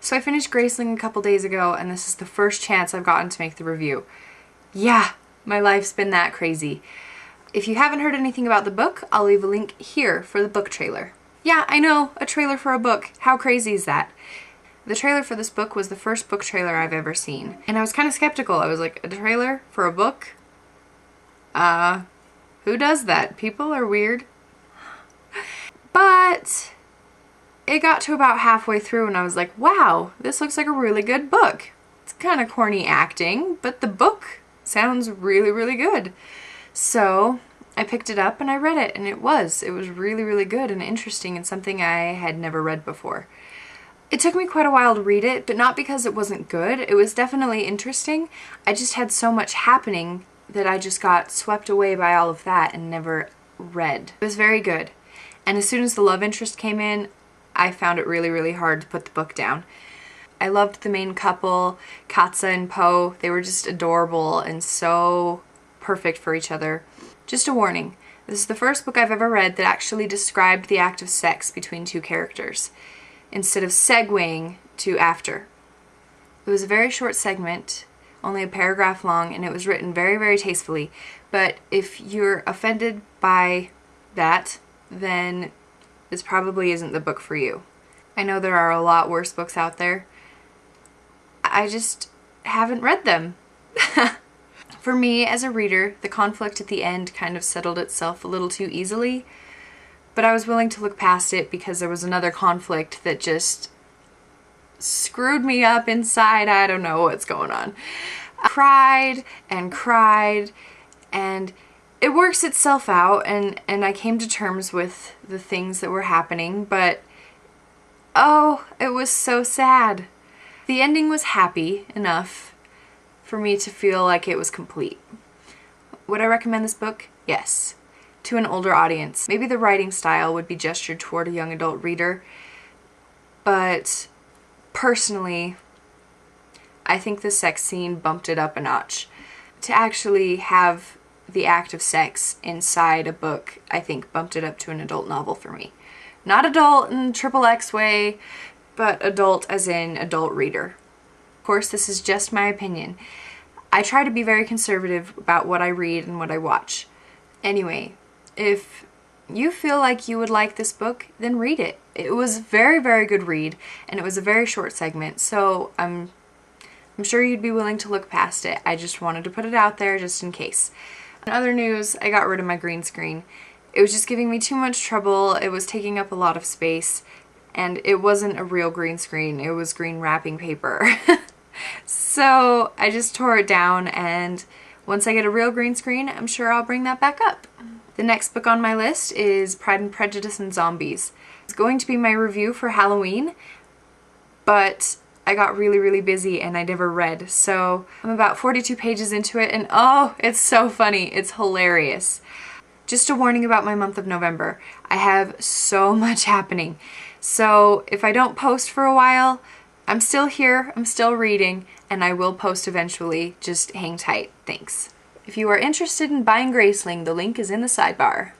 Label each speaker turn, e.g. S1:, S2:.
S1: So I finished Graceling a couple days ago, and this is the first chance I've gotten to make the review. Yeah, my life's been that crazy. If you haven't heard anything about the book, I'll leave a link here for the book trailer. Yeah, I know, a trailer for a book. How crazy is that? The trailer for this book was the first book trailer I've ever seen. And I was kind of skeptical. I was like, a trailer for a book? Who does that? People are weird. But it got to about halfway through and I was like, wow, this looks like a really good book. It's kind of corny acting, but the book sounds really, really good. So I picked it up and I read it, and it was really, really good and interesting and something I had never read before. It took me quite a while to read it, but not because it wasn't good. It was definitely interesting. I just had so much happening that I just got swept away by all of that and never read. It was very good. And as soon as the love interest came in, I found it really, really hard to put the book down. I loved the main couple, Katza and Poe. They were just adorable and so perfect for each other. Just a warning, this is the first book I've ever read that actually described the act of sex between two characters, instead of segueing to after. It was a very short segment, only a paragraph long, and it was written very, very tastefully. But if you're offended by that, then this probably isn't the book for you. I know there are a lot worse books out there. I just haven't read them. For me, as a reader, the conflict at the end kind of settled itself a little too easily, but I was willing to look past it because there was another conflict that just screwed me up inside. I don't know what's going on. I cried and cried, and it works itself out, and I came to terms with the things that were happening, but oh, it was so sad. The ending was happy enough for me to feel like it was complete. Would I recommend this book? Yes. To an older audience. Maybe the writing style would be gestured toward a young adult reader, but personally, I think the sex scene bumped it up a notch. To actually have the act of sex inside a book, I think bumped it up to an adult novel for me. Not adult in XXX way, but adult as in adult reader. Of course, this is just my opinion. I try to be very conservative about what I read and what I watch. Anyway, if you feel like you would like this book, then read it. It was a very, very good read, and it was a very short segment, so I'm sure you'd be willing to look past it. I just wanted to put it out there just in case. In other news, I got rid of my green screen. It was just giving me too much trouble. It was taking up a lot of space, and it wasn't a real green screen. It was green wrapping paper. So I just tore it down, and once I get a real green screen, I'm sure I'll bring that back up. The next book on my list is Pride and Prejudice and Zombies. It's going to be my review for Halloween, but I got really, really busy and I never read. So I'm about 42 pages into it, and oh, it's so funny. It's hilarious. Just a warning about my month of November. I have so much happening. So if I don't post for a while, I'm still here, I'm still reading, and I will post eventually. Just hang tight. Thanks. If you are interested in buying Graceling, the link is in the sidebar.